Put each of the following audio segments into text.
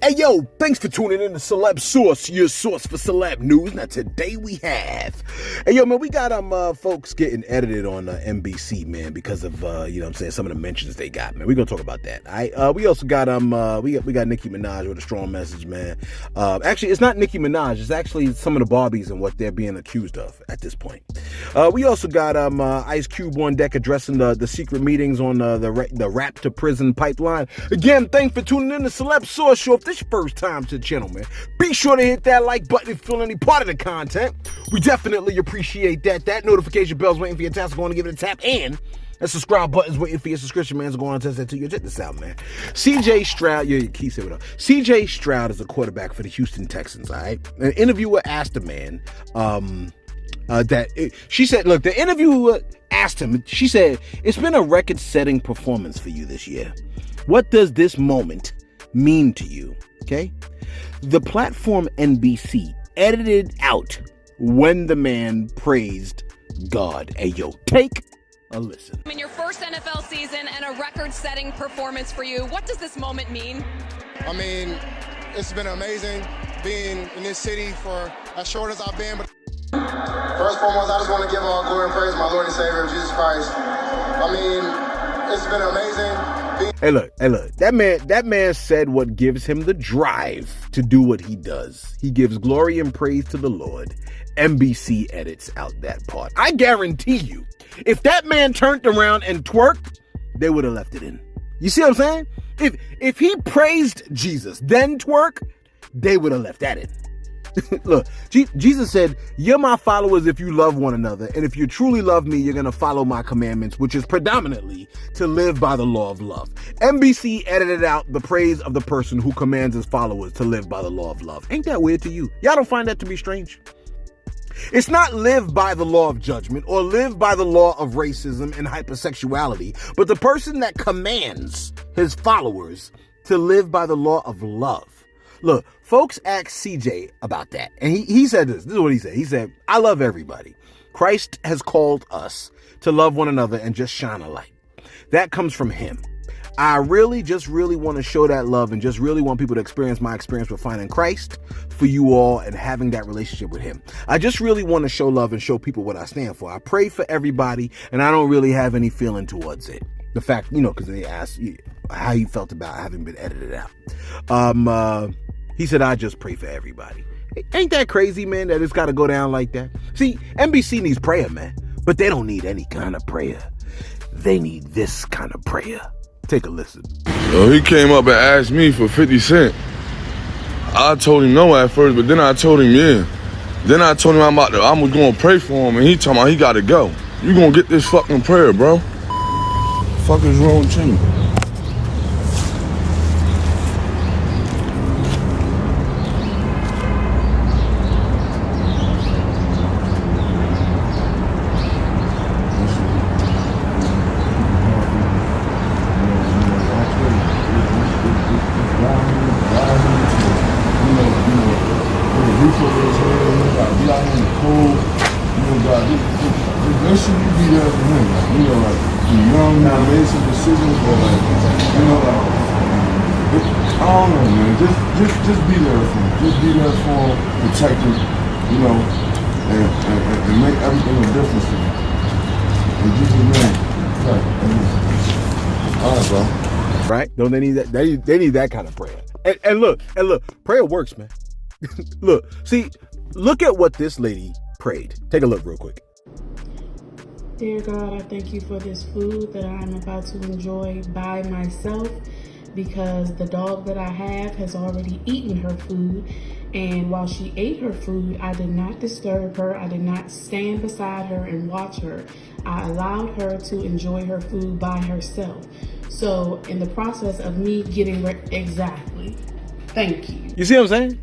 Hey yo, thanks for tuning in to Celebs Source, your source for celeb news. Now today we have, hey yo man, we got folks getting edited on NBC, man, because of you know what I'm saying, some of the mentions they got, man. We're gonna talk about that. We also got we got Nicki Minaj with a strong message, man. Actually, it's not Nicki Minaj, it's actually some of the Barbies and what they're being accused of at this point. We also got Ice Cube on deck addressing the secret meetings on the rap to prison pipeline. Again, thanks for tuning in to Celebs Source Show. If this is your first time to the channel, man, be sure to hit that like button if you feel any part of the content. We definitely appreciate that. That notification bell's waiting for your task, going to give it a tap, and that subscribe button's waiting for your subscription, man. So go on and test that to you. Check this out, man. CJ Stroud, your key say what up. CJ Stroud is a quarterback for the Houston Texans, all right? An interviewer asked the man, she said, look, the interviewer asked him, she said, it's been a record-setting performance for you this year. What does this moment mean to you? Okay. The platform NBC edited out when the man praised God. Hey, yo, take a listen. In your first NFL season and a record-setting performance for you, what does this moment mean? I mean, it's been amazing being in this city for as short as I've been. But first and foremost, I just want to give all glory and praise to my Lord and Savior, Jesus Christ. I mean, it's been amazing. Hey look, that man said what gives him the drive to do what he does. He gives glory and praise to the Lord. NBC edits out that part. I guarantee you, if that man turned around and twerked, they would have left it in. You see what I'm saying? If he praised Jesus, then twerk, they would have left that in. Look, Jesus said, you're my followers if you love one another. And if you truly love me, you're going to follow my commandments, which is predominantly to live by the law of love. NBC edited out the praise of the person who commands his followers to live by the law of love. Ain't that weird to you? Y'all don't find that to be strange? It's not live by the law of judgment or live by the law of racism and hypersexuality, but the person that commands his followers to live by the law of love. Look, folks asked CJ about that, and he said this. This is what he said. He said, I love everybody. Christ has called us to love one another and just shine a light. That comes from him. I really want to show that love and just really want people to experience my experience with finding Christ for you all and having that relationship with him. I just really want to show love and show people what I stand for. I pray for everybody, and I don't really have any feeling towards it. The fact, you know, because they asked how you felt about having been edited out. He said, I just pray for everybody. Ain't that crazy, man, that it's got to go down like that? See, NBC needs prayer, man, but they don't need any kind of prayer. They need this kind of prayer. Take a listen. He came up and asked me for 50 cents. I told him no at first, but then I told him yeah. Then I told him I was going to pray for him, and he told me he got to go. You going to get this fucking prayer, bro. The fuck is wrong with you? Make sure you be there for him, like, you know, like, you're young, you made some decisions, but like, you know, like, I don't know, man, just be there for him, just be there for him, protect him, you know, and make everything a difference for him. In Jesus' name, all right, bro. Right? Don't they need that? They need that kind of prayer. And look, prayer works, man. Look at what this lady prayed. Take a look real quick. Dear God, I thank you for this food that I am about to enjoy by myself, because the dog that I have has already eaten her food, and while she ate her food, I did not disturb her. I did not stand beside her and watch her. I allowed her to enjoy her food by herself. So in the process of me getting exactly, thank you. You see what I'm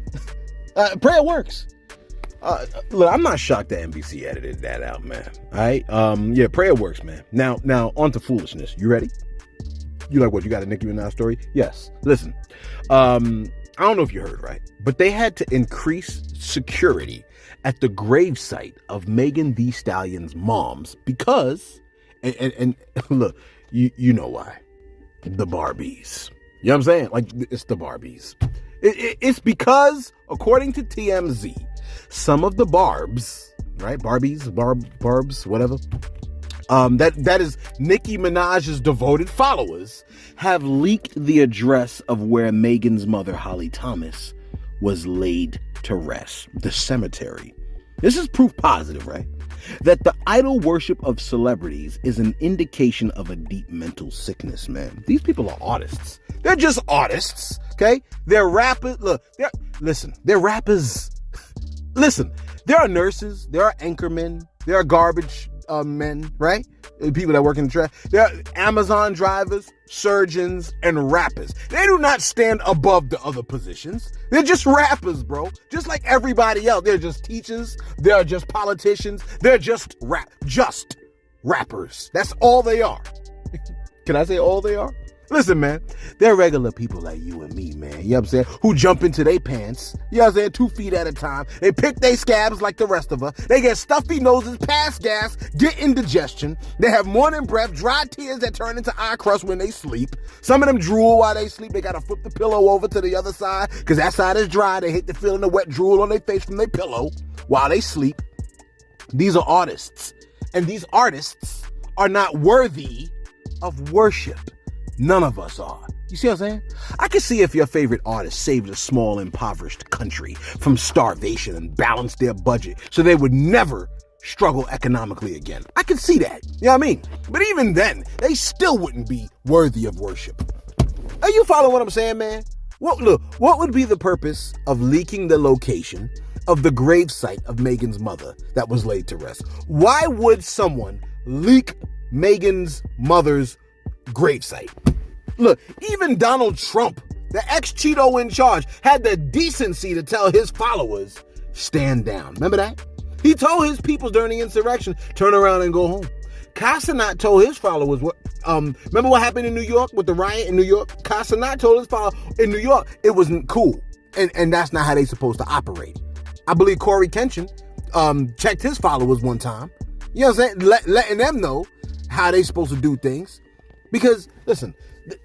saying? Prayer works. Look, I'm not shocked that NBC edited that out, man. All right. Yeah, prayer works, man. Now on to foolishness. You ready? You like what? You got a Nicki Minaj story? Yes. Listen, I don't know if you heard, right? But they had to increase security at the gravesite of Megan Thee Stallion's mom's because, and look, you know why. The Barbies. You know what I'm saying? Like, it's the Barbies. It's because, according to TMZ, some of the Barbs, right? Barbs, whatever. That is Nicki Minaj's devoted followers have leaked the address of where Megan's mother, Holly Thomas, was laid to rest, the cemetery. This is proof positive, right? That the idol worship of celebrities is an indication of a deep mental sickness, man. These people are artists. They're just artists, okay? They're rappers. Look, they're rappers. Listen, there are nurses, there are anchormen, there are garbage men, right? People that work in the trash. There are Amazon drivers, surgeons, and rappers. They do not stand above the other positions. They're just rappers, bro. Just like everybody else. They're just teachers. They're just politicians. They're just rappers. That's all they are. Can I say all they are? Listen, man, they're regular people like you and me, man. You know what I'm saying? Who jump into their pants, you know what I'm saying, 2 feet at a time. They pick their scabs like the rest of us. They get stuffy noses, pass gas, get indigestion. They have morning breath, dry tears that turn into eye crust when they sleep. Some of them drool while they sleep. They got to flip the pillow over to the other side because that side is dry. They hate the feeling of wet drool on their face from their pillow while they sleep. These are artists. And these artists are not worthy of worship. None of us are. You see what I'm saying? I can see if your favorite artist saved a small, impoverished country from starvation and balanced their budget so they would never struggle economically again. I can see that. You know what I mean? But even then, they still wouldn't be worthy of worship. Are you following what I'm saying, man? What would be the purpose of leaking the location of the gravesite of Megan's mother that was laid to rest? Why would someone leak Megan's mother's gravesite? Look, even Donald Trump, the ex-Cheeto in charge, had the decency to tell his followers, stand down. Remember that? He told his people during the insurrection, turn around and go home. Casanat told his followers, remember what happened in New York with the riot in New York? Casanat told his followers in New York, it wasn't cool. And that's not how they supposed to operate. I believe Corey Kenshin checked his followers one time. You know what I'm saying? Letting them know how they supposed to do things. Because, listen,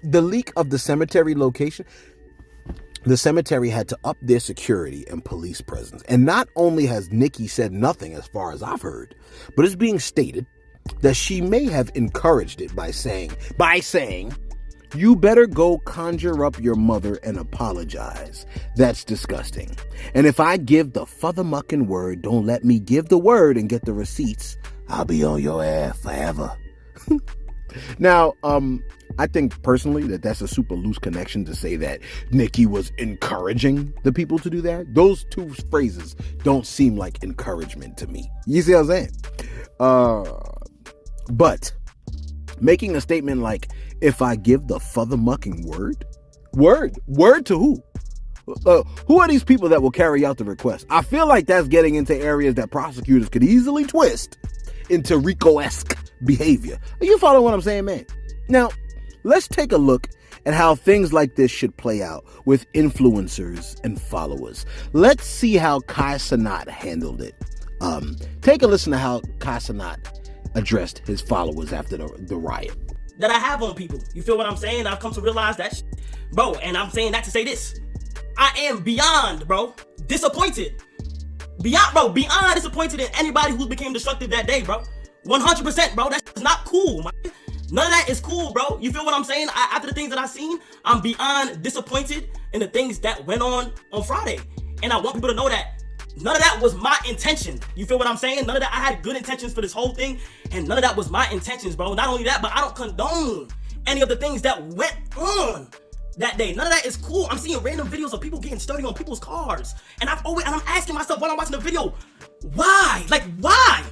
the leak of the cemetery location, the cemetery had to up their security and police presence. And not only has Nicki said nothing as far as I've heard, but it's being stated that she may have encouraged it by saying, you better go conjure up your mother and apologize. That's disgusting. And if I give the fothermucking word, don't let me give the word and get the receipts, I'll be on your ass forever. Now, I think personally that that's a super loose connection to say that Nicki was encouraging the people to do that. Those two phrases don't seem like encouragement to me. You see what I'm saying? But making a statement like, if I give the fothermucking word to who? Who are these people that will carry out the request? I feel like that's getting into areas that prosecutors could easily twist into RICO-esque behavior. Are you following what I'm saying, man? Now, let's take a look at how things like this should play out with influencers and followers. Let's see how Kai Cenat handled it. Take a listen to how Kai Cenat addressed his followers after the riot. That I have on people. You feel what I'm saying? I've come to realize that, bro, and I'm saying that to say this. I am beyond, bro, disappointed. Beyond disappointed in anybody who became destructive that day, bro. 100%, bro. That's not cool, man. None of that is cool, bro. You feel what I'm saying? After the things that I seen, I'm beyond disappointed in the things that went on Friday. And I want people to know that none of that was my intention. You feel what I'm saying? None of that. I had good intentions for this whole thing, and none of that was my intentions, bro. Not only that, but I don't condone any of the things that went on that day. None of that is cool. I'm seeing random videos of people getting sturdy on people's cars, and I'm asking myself while I'm watching the video, why? Like, why?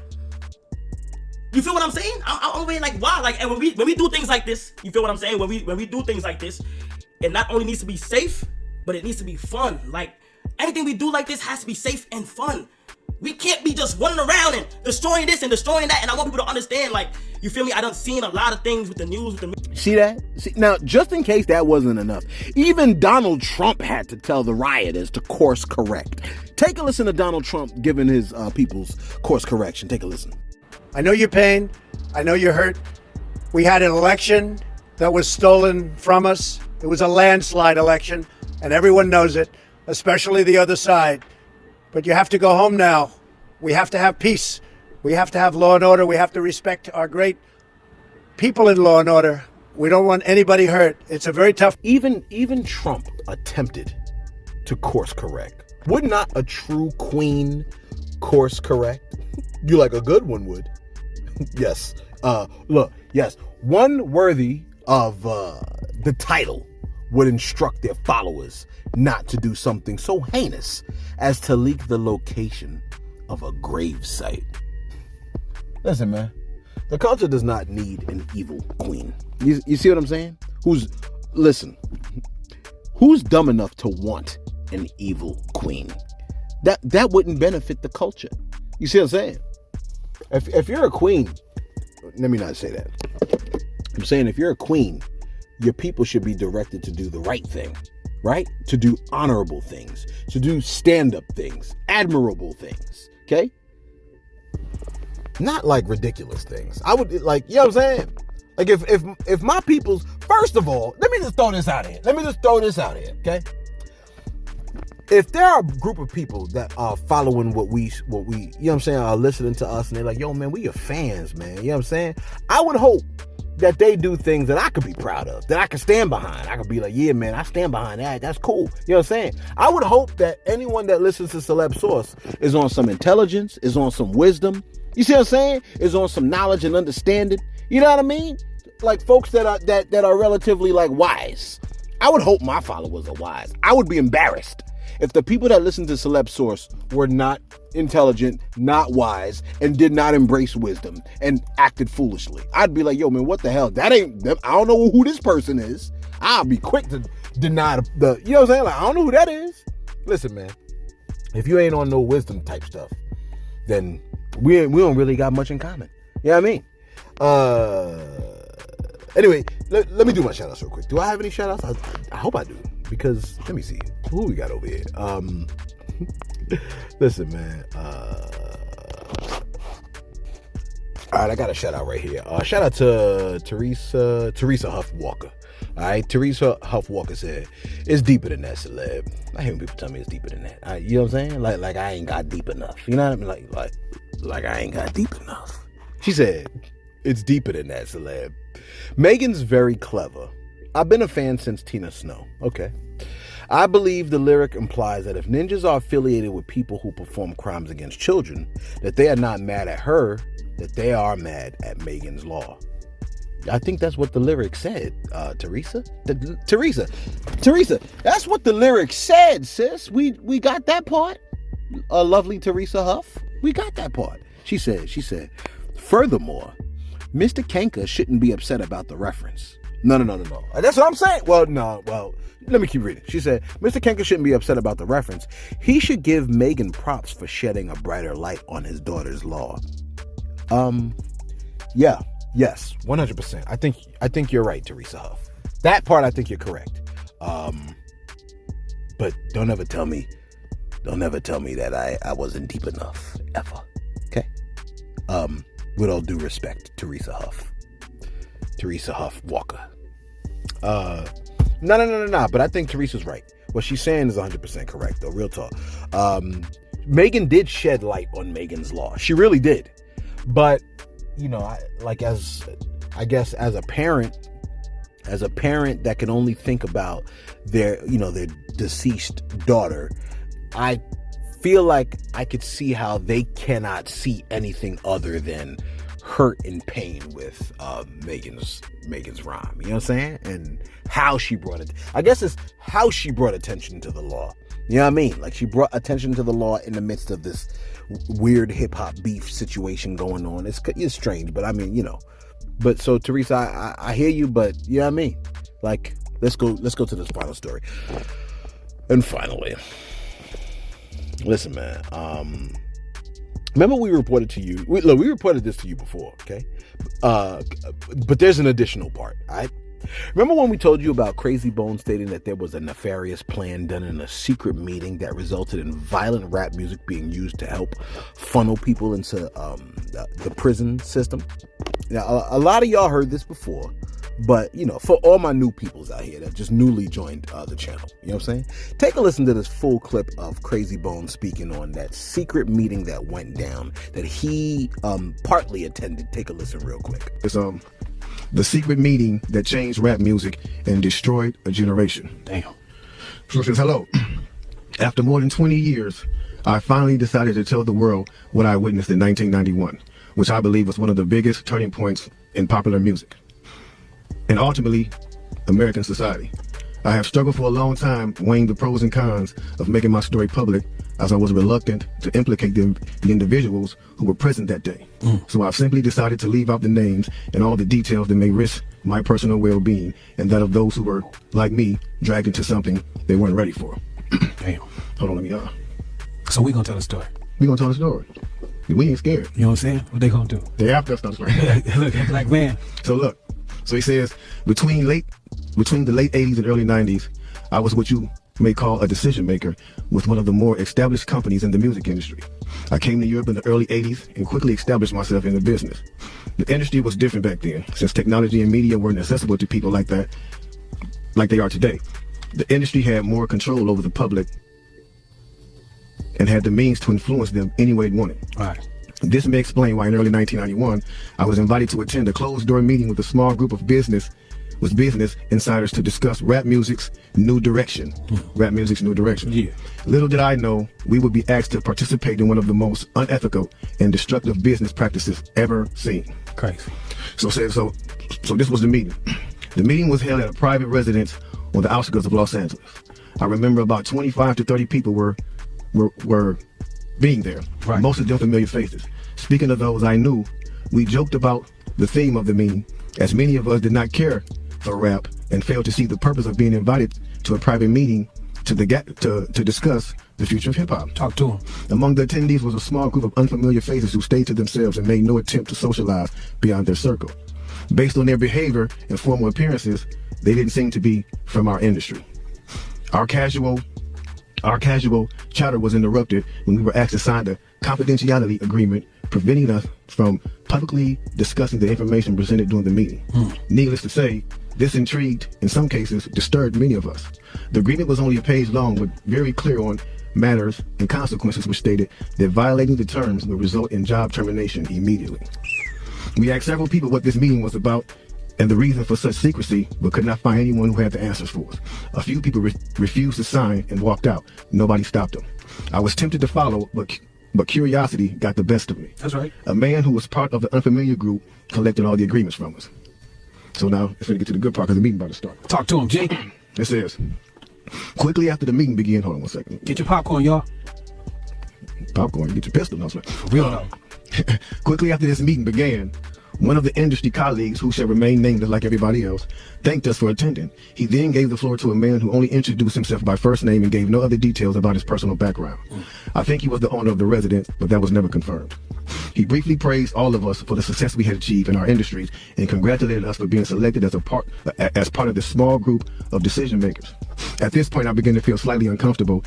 You feel what I'm saying? I'm always like, why? Like, and when we do things like this, you feel what I'm saying? When we do things like this, it not only needs to be safe, but it needs to be fun. Like, anything we do like this has to be safe and fun. We can't be just running around and destroying this and destroying that. And I want people to understand, like, you feel me? I done seen a lot of things with the news, See that? Now, just in case that wasn't enough, even Donald Trump had to tell the rioters to course correct. Take a listen to Donald Trump giving his people's course correction. Take a listen. I know your pain. I know you're hurt. We had an election that was stolen from us. It was a landslide election. and everyone knows it, especially the other side. But you have to go home now. We have to have peace. We have to have law and order. We have to respect our great people in law and order. We don't want anybody hurt. It's a very tough. Even Trump attempted to course correct. Would not a true queen course correct? You like a good one would. Yes. Look, yes. One worthy of the title would instruct their followers not to do something so heinous as to leak the location of a grave site. Listen, man. The culture does not need an evil queen. You see what I'm saying? Who's dumb enough to want an evil queen? That wouldn't benefit the culture. You see what I'm saying? If you're a queen, let me not say that. I'm saying if you're a queen, your people should be directed to do the right thing, right? To do honorable things, to do stand-up things, admirable things, okay? Not like ridiculous things. I would like, you know what I'm saying? Like if my people's, first of all, let me just throw this out here, okay? If there are a group of people that are following what we, you know what I'm saying, are listening to us and they're like, yo, man, we your fans, man. You know what I'm saying? I would hope that they do things that I could be proud of, that I can stand behind. I could be like, yeah, man, I stand behind that. That's cool. You know what I'm saying? I would hope that anyone that listens to Celebs Source is on some intelligence, is on some wisdom. You see what I'm saying? Is on some knowledge and understanding. You know what I mean? Like folks that are relatively like wise. I would hope my followers are wise. I would be embarrassed if the people that listen to Celebs Source were not intelligent, not wise, and did not embrace wisdom and acted foolishly. I'd be like, yo, man, what the hell? I don't know who this person is. I'll be quick to deny the you know what I'm saying? Like, I don't know who that is. Listen, man, if you ain't on no wisdom type stuff, then we don't really got much in common. You know what I mean? Anyway, let me do my shout outs real quick. Do I have any shout outs? I hope I do, because let me see who we got over here. Listen, man. All right, I got a shout out right here. Shout out to Teresa Huff Walker. All right, Teresa Huff Walker said, "It's deeper than that, celeb." I hear people tell me it's deeper than that. You know what I'm saying? Like I ain't got deep enough. You know what I mean? Like I ain't got deep enough. She said, "It's deeper than that, celeb." Megan's very clever. I've been a fan since Tina Snow. Okay. I believe the lyric implies that if ninjas are affiliated with people who perform crimes against children, that they are not mad at her, that they are mad at Megan's law. I think that's what the lyric said, Teresa. Teresa, that's what the lyric said, sis. We got that part. Lovely Teresa Huff. We got that part. She said, furthermore, Mr. Kanka shouldn't be upset about the reference. No. That's what I'm saying. Well, let me keep reading. She said, Mr. Kanka shouldn't be upset about the reference. He should give Megan props for shedding a brighter light on his daughter's law. Yeah, yes, 100%. I think you're right, Teresa Huff. That part, I think you're correct. But don't ever tell me that I wasn't deep enough, ever. Okay? With all due respect, Teresa Huff Walker. No. But I think Teresa's right. What she's saying is 100% correct, though. Real talk. Megan did shed light on Megan's law. She really did. But, you know, as a parent that can only think about their deceased daughter, I feel like I could see how they cannot see anything other than hurt and pain with Megan's rhyme. You know what I'm saying? And how she brought it. I guess it's how she brought attention to the law. You know what I mean? Like, she brought attention to the law in the midst of this weird hip hop beef situation going on. It's strange, but I mean, you know. But so Teresa, I hear you, but you know what I mean? Like, let's go to this final story. And finally, listen, man. Remember we reported to you. We reported this to you before, okay? But there's an additional part, all right? Remember when we told you about Crazy Bone stating that there was a nefarious plan done in a secret meeting that resulted in violent rap music being used to help funnel people into the prison system? Now, a lot of y'all heard this before. But, you know, for all my new peoples out here that just newly joined the channel, you know what I'm saying? Take a listen to this full clip of Crazy Bone speaking on that secret meeting that went down that he partly attended. Take a listen real quick. It's the secret meeting that changed rap music and destroyed a generation. Damn. So it says, hello. After more than 20 years, I finally decided to tell the world what I witnessed in 1991, which I believe was one of the biggest turning points in popular music and ultimately American society. I have struggled for a long time weighing the pros and cons of making my story public, as I was reluctant to implicate the individuals who were present that day. So I've simply decided to leave out the names and all the details that may risk my personal well-being and that of those who were, like me, dragged into something they weren't ready for. Damn. Hold on, let me So we gonna tell the story. We gonna tell the story. We ain't scared. You know what I'm saying? What they gonna do? They after us, not story. Look, black man. So look. So he says, between the late 80s and early 90s, I was what you may call a decision maker with one of the more established companies in the music industry. I came to Europe in the early 80s and quickly established myself in the business. The industry was different back then, since technology and media weren't accessible to people like that, like they are today. The industry had more control over the public and had the means to influence them any way it wanted. Right. This may explain why in early 1991, I was invited to attend a closed-door meeting with a small group of business insiders to discuss rap music's new direction. Rap music's new direction. Yeah. Little did I know we would be asked to participate in one of the most unethical and destructive business practices ever seen. Crazy. So this was the meeting. The meeting was held at a private residence on the outskirts of Los Angeles. I remember about 25 to 30 people were being there. Right. Most of them familiar faces. Speaking of those I knew, we joked about the theme of the meeting, as many of us did not care for rap and failed to see the purpose of being invited to a private meeting to discuss the future of hip-hop. Talk to him. Among the attendees was a small group of unfamiliar faces who stayed to themselves and made no attempt to socialize beyond their circle. Based on their behavior and formal appearances, they didn't seem to be from our industry. Our casual chatter was interrupted when we were asked to sign a confidentiality agreement preventing us from publicly discussing the information presented during the meeting. Needless to say, this intrigued, in some cases, disturbed many of us. The agreement was only a page long, but very clear on matters and consequences, which stated that violating the terms would result in job termination immediately. We asked several people what this meeting was about and the reason for such secrecy, but could not find anyone who had the answers for us. A few people refused to sign and walked out. Nobody stopped them. I was tempted to follow, but curiosity got the best of me. That's right. A man who was part of the unfamiliar group collected all the agreements from us. So now it's going to get to the good part because the meeting about to start. Talk to him, Jake. It says, quickly after the meeting began, hold on one second. Get your popcorn, y'all. Popcorn, get your pistol. No, for real though. Quickly after this meeting began, one of the industry colleagues, who shall remain nameless like everybody else, thanked us for attending. He then gave the floor to a man who only introduced himself by first name and gave no other details about his personal background. I think he was the owner of the residence, but that was never confirmed. He briefly praised all of us for the success we had achieved in our industries and congratulated us for being selected as part of this small group of decision makers. At this point, I began to feel slightly uncomfortable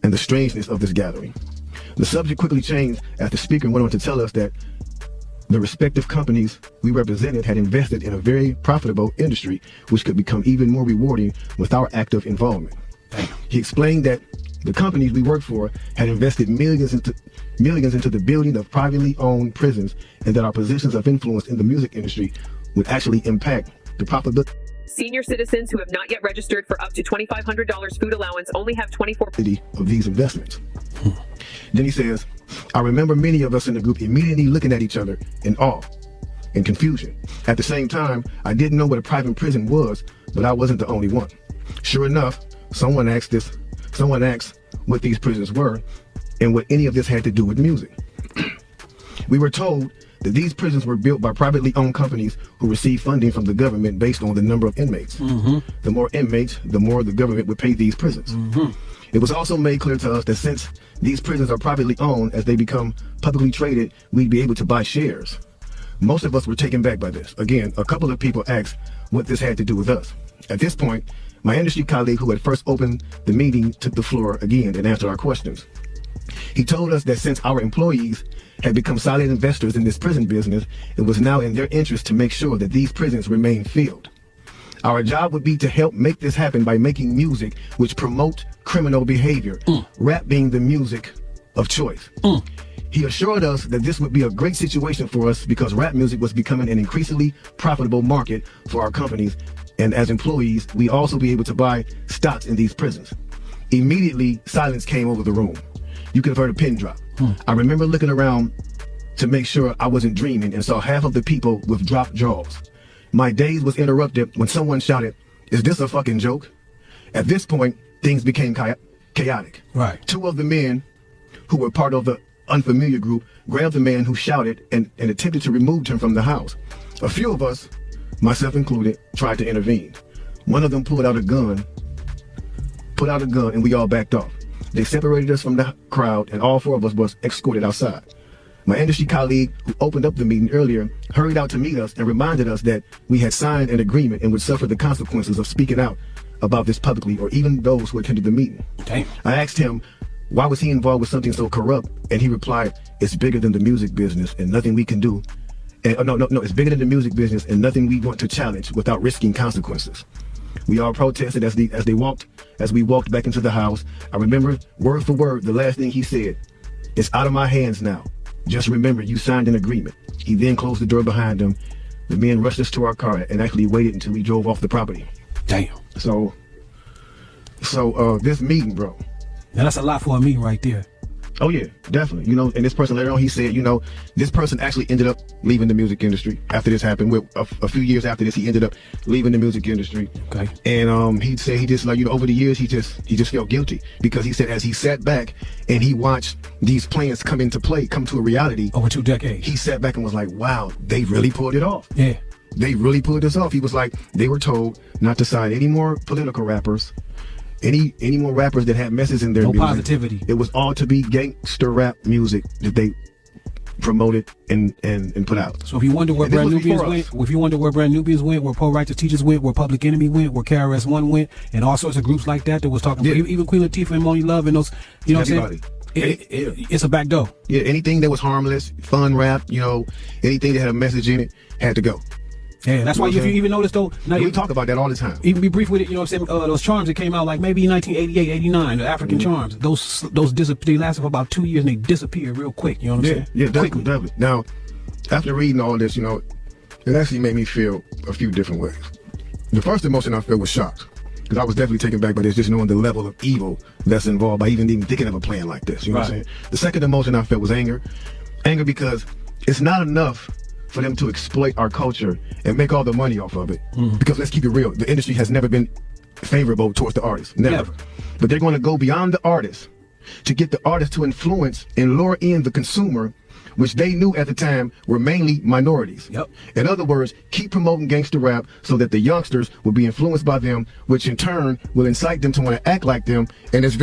and the strangeness of this gathering. The subject quickly changed as the speaker went on to tell us that the respective companies we represented had invested in a very profitable industry, which could become even more rewarding with our active involvement. He explained that the companies we worked for had invested millions into the building of privately owned prisons, and that our positions of influence in the music industry would actually impact the profitability. Senior citizens who have not yet registered for up to $2,500 food allowance only have 24 of these investments. Then he says, I remember many of us in the group immediately looking at each other in awe and confusion. At the same time, I didn't know what a private prison was, but I wasn't the only one. Sure enough, someone asked what these prisons were and what any of this had to do with music. We were told that these prisons were built by privately owned companies who receive funding from the government based on the number of inmates. The more inmates, the more the government would pay these prisons. It was also made clear to us that since these prisons are privately owned, as they become publicly traded, we'd be able to buy shares. Most of us were taken back by this. Again, a couple of people asked what this had to do with us. At this point, my industry colleague who had first opened the meeting took the floor again and answered our questions. He told us that since our employees had become silent investors in this prison business, it was now in their interest to make sure that these prisons remain filled. Our job would be to help make this happen by making music which promote criminal behavior, rap being the music of choice. He assured us that this would be a great situation for us because rap music was becoming an increasingly profitable market for our companies, and as employees, we also be able to buy stocks in these prisons. Immediately, silence came over the room. You could have heard a pin drop. I remember looking around to make sure I wasn't dreaming and saw half of the people with dropped jaws. My daze was interrupted when someone shouted, "Is this a fucking joke?" At this point, things became chaotic. Right. Two of the men who were part of the unfamiliar group grabbed the man who shouted and attempted to remove him from the house. A few of us, myself included, tried to intervene. One of them pulled out a gun, and we all backed off. They separated us from the crowd, and all four of us was escorted outside. My industry colleague, who opened up the meeting earlier, hurried out to meet us and reminded us that we had signed an agreement and would suffer the consequences of speaking out about this publicly, or even those who attended the meeting. Damn. I asked him, why was he involved with something so corrupt? And he replied, it's bigger than the music business and nothing we can do. No, it's bigger than the music business and nothing we want to challenge without risking consequences. We all protested as we walked back into the house. I remember word for word the last thing he said. It's out of my hands now. Just remember, you signed an agreement. He then closed the door behind him. The men rushed us to our car and actually waited until we drove off the property. Damn. So this meeting, bro. Now that's a lot for a meeting right there. Oh yeah, definitely. You know, and this person later on, he said, you know, this person actually ended up leaving the music industry after this happened. A few years after this, he ended up leaving the music industry. Okay. And he said he just, like, you know, over the years, he just felt guilty because he said as he sat back and he watched these plans come to a reality over 2 decades, he sat back and was like, wow, they really pulled it off. Yeah. They really pulled this off. He was like, they were told not to sign any more political rappers, any more rappers that had messages in their music. No positivity. It was all to be gangster rap music that they promoted and put out. So if you wonder where Brand Nubians went, where Poor Righteous Teachers went, where Public Enemy went, where KRS-One went, and all sorts of groups like that was talking about, even Queen Latifah and Moni Love and those, you know what I'm saying? It's a back door. Yeah, anything that was harmless, fun rap, you know, anything that had a message in it had to go. Yeah, that's why if you even notice though, now we talk about that all the time. Even be brief with it, you know what I'm saying? Those charms that came out like maybe 1988, 89, the African charms, those disappeared. They lasted for about 2 years and they disappeared real quick. You know what I'm saying? Yeah, definitely. Now, after reading all this, you know, it actually made me feel a few different ways. The first emotion I felt was shocked, because I was definitely taken back by this, just knowing the level of evil that's involved by even thinking of a plan like this. You know what I'm saying? The second emotion I felt was anger. Anger because it's not enough for them to exploit our culture and make all the money off of it. Because let's keep it real, the industry has never been favorable towards the artists. Never. But they're going to go beyond the artists to get the artists to influence and lure in the consumer, which they knew at the time were mainly minorities. In other words, keep promoting gangster rap so that the youngsters will be influenced by them, which in turn will incite them to want to act like them, and it's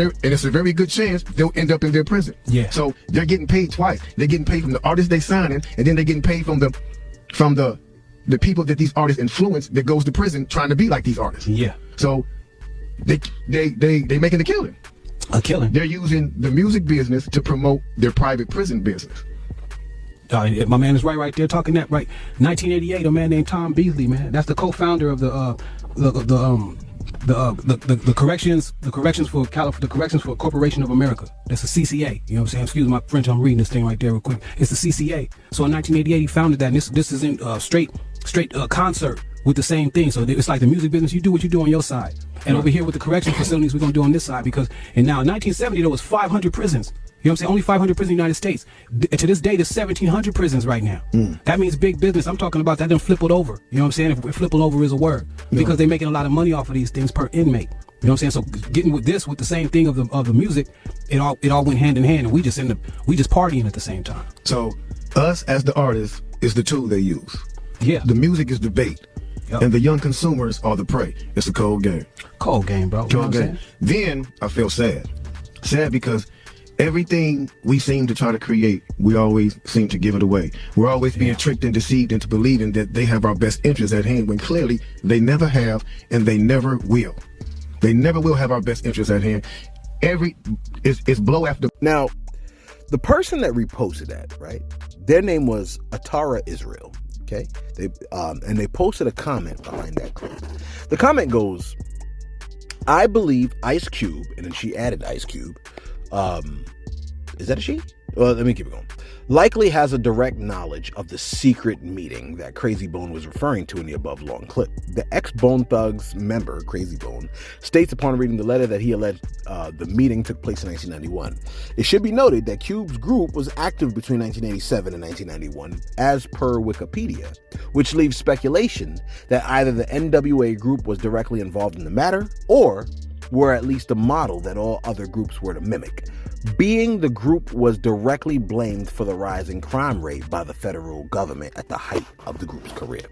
a very good chance they'll end up in their prison. So they're getting paid twice. They're getting paid from the artists they signing, and then they're getting paid from the people that these artists influence that goes to prison trying to be like these artists. So they making a killing. A killing. They're using the music business to promote their private prison business. My man is right there talking that right. 1988, a man named Tom Beasley, man. That's the co-founder of the corrections for Corporation of America. That's the CCA. You know what I'm saying? Excuse my French. I'm reading this thing right there real quick. It's the CCA. So in 1988, he founded that. And this is in straight concert with the same thing. So it's like the music business. You do what you do on your side, and over here with the correction facilities, we're gonna do on this side. Because in 1970 there was 500 prisons. You know what I'm saying? Only 500 prisons in the United States. To this day, there's 1,700 prisons right now. That means big business. I'm talking about that done flip it over. You know what I'm saying? If flip it over is a word. Because they're making a lot of money off of these things per inmate. You know what I'm saying? So getting with the same thing of the music, it all went hand in hand, and we just partying at the same time. So us as the artists is the tool they use. Yeah. The music is the bait. And the young consumers are the prey. It's a cold game. Cold game, bro. You know what I'm saying? Then I feel sad. Sad because everything we seem to try to create, we always seem to give it away. We're always being tricked and deceived into believing that they have our best interests at hand, when clearly they never have, and they never will. They never will have our best interests at hand. It's blow after. Now, the person that reposted that, right? Their name was Atara Israel. Okay, they posted a comment behind that clip. The comment goes, "I believe Ice Cube," and then she added Ice Cube. Is that a she? Well, let me keep it going. "Likely has a direct knowledge of the secret meeting that Crazy Bone was referring to in the above long clip. The ex-Bone Thugs member, Crazy Bone, states upon reading the letter that he alleged the meeting took place in 1991. It should be noted that Cube's group was active between 1987 and 1991, as per Wikipedia, which leaves speculation that either the NWA group was directly involved in the matter, or were at least a model that all other groups were to mimic. Being the group was directly blamed for the rising crime rate by the federal government at the height of the group's career.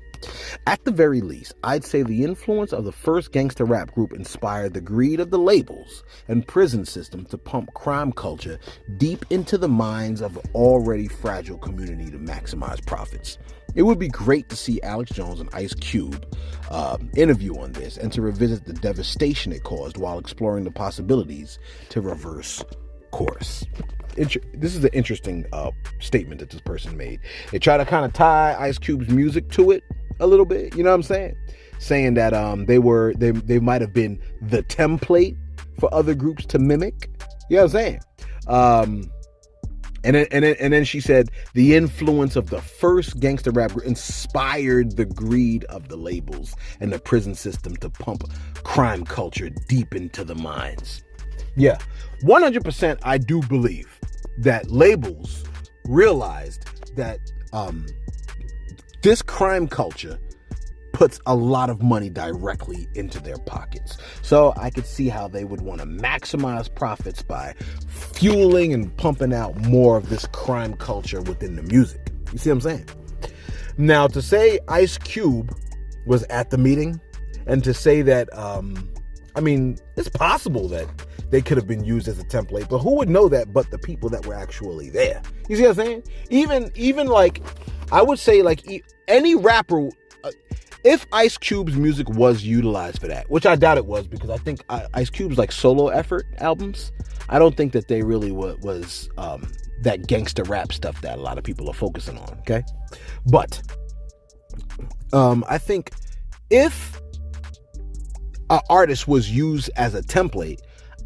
At the very least, I'd say the influence of the first gangster rap group inspired the greed of the labels and prison system to pump crime culture deep into the minds of an already fragile community to maximize profits. It would be great to see Alex Jones and Ice Cube interview on this and to revisit the devastation it caused while exploring the possibilities to reverse course. This is an interesting statement that this person made. They try to kind of tie Ice Cube's music to it a little bit, you know what I'm saying? Saying that they might have been the template for other groups to mimic. You know what I'm saying? And then she said the influence of the first gangster rap group inspired the greed of the labels and the prison system to pump crime culture deep into the minds. Yeah, 100% I do believe that labels realized that this crime culture puts a lot of money directly into their pockets. So I could see how they would want to maximize profits by fueling and pumping out more of this crime culture within the music. You see what I'm saying? Now, to say Ice Cube was at the meeting and to say that, it's possible that they could have been used as a template, but who would know that but the people that were actually there? You see what I'm saying? Even like, I would say like any rapper, if Ice Cube's music was utilized for that, which I doubt it was, because I think Ice Cube's like solo effort albums, I don't think that they really was that gangster rap stuff that a lot of people are focusing on, okay? But I think if an artist was used as a template,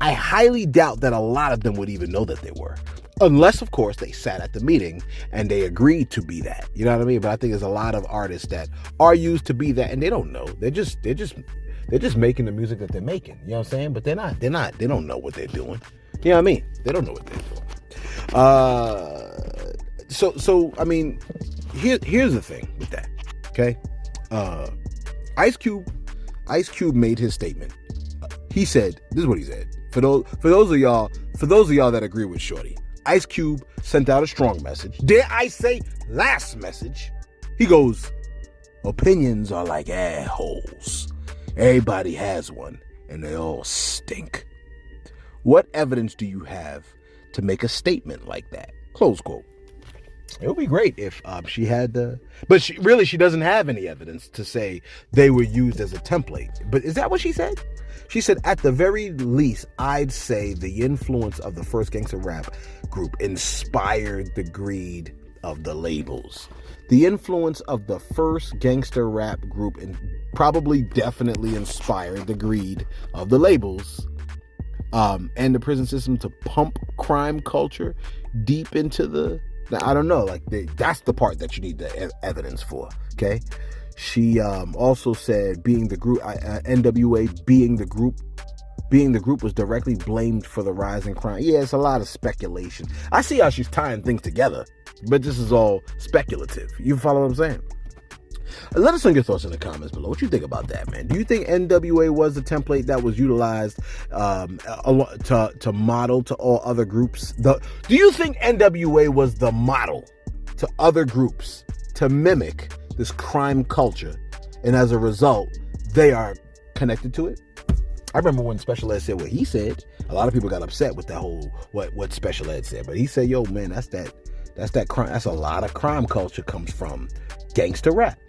I highly doubt that a lot of them would even know that they were. Unless, of course, they sat at the meeting and they agreed to be that. You know what I mean? But I think there's a lot of artists that are used to be that and they don't know. They're just making the music that they're making. You know what I'm saying? But they don't know what they're doing. You know what I mean? They don't know what they're doing. Here's the thing with that. Okay? Ice Cube made his statement. He said, this is what he said. For those of y'all that agree with Shorty, Ice Cube sent out a strong message. Dare I say last message? He goes, opinions are like assholes. Everybody has one and they all stink. What evidence do you have to make a statement like that? Close quote. It would be great if she had but she doesn't have any evidence to say they were used as a template. But is that what she said? She said, at the very least, I'd say the influence of the first gangster rap group inspired the greed of the labels. The influence of the first gangster rap group definitely inspired the greed of the labels and the prison system to pump crime culture deep into the I don't know, that's the part that you need the evidence for, okay? She also said NWA being the group was directly blamed for the rise in crime. Yeah, it's a lot of speculation. I see how she's tying things together, but this is all speculative. You follow what I'm saying? Let us know your thoughts in the comments below. What you think about that, man? Do you think NWA was the template that was utilized to model to all other groups? Do you think NWA was the model to other groups to mimic this crime culture, and as a result, they are connected to it? I remember when Special Ed said what he said. A lot of people got upset with that whole what Special Ed said, but he said, "Yo, man, that's that crime. That's a lot of crime culture comes from gangster rap."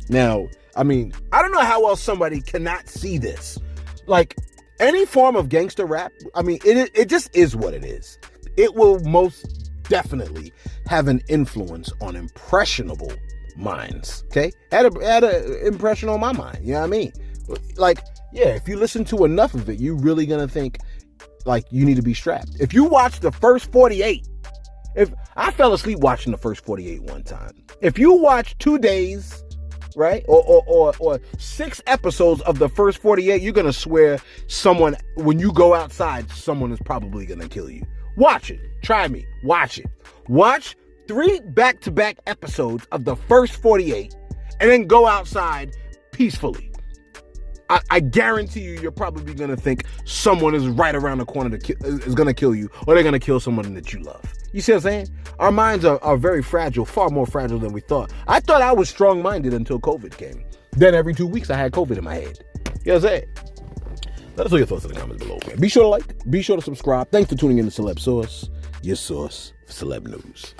Now, I don't know how else somebody cannot see this. Like, any form of gangster rap, it just is what it is. It will most definitely have an influence on impressionable minds. Okay, had a impression on my mind. You know what I mean? Like, yeah, if you listen to enough of it, you're really gonna think like you need to be strapped. If you watch the first 48, if I fell asleep watching the first 48 one time, if you watch 2 days, right, or 6 episodes of the first 48, you're gonna swear someone, when you go outside, someone is probably gonna kill you. Watch it. Try me. Watch it. Watch 3 back-to-back episodes of the first 48 and then go outside peacefully. I guarantee you're probably going to think someone is right around the corner is going to kill you, or they're going to kill someone that you love. You see what I'm saying? Our minds are very fragile, far more fragile than we thought. I thought I was strong-minded until COVID came. Then every 2 weeks I had COVID in my head. You know what I'm saying? Let us know your thoughts in the comments below, man. Be sure to like, be sure to subscribe. Thanks for tuning in to Celebs Source, your source for celeb news.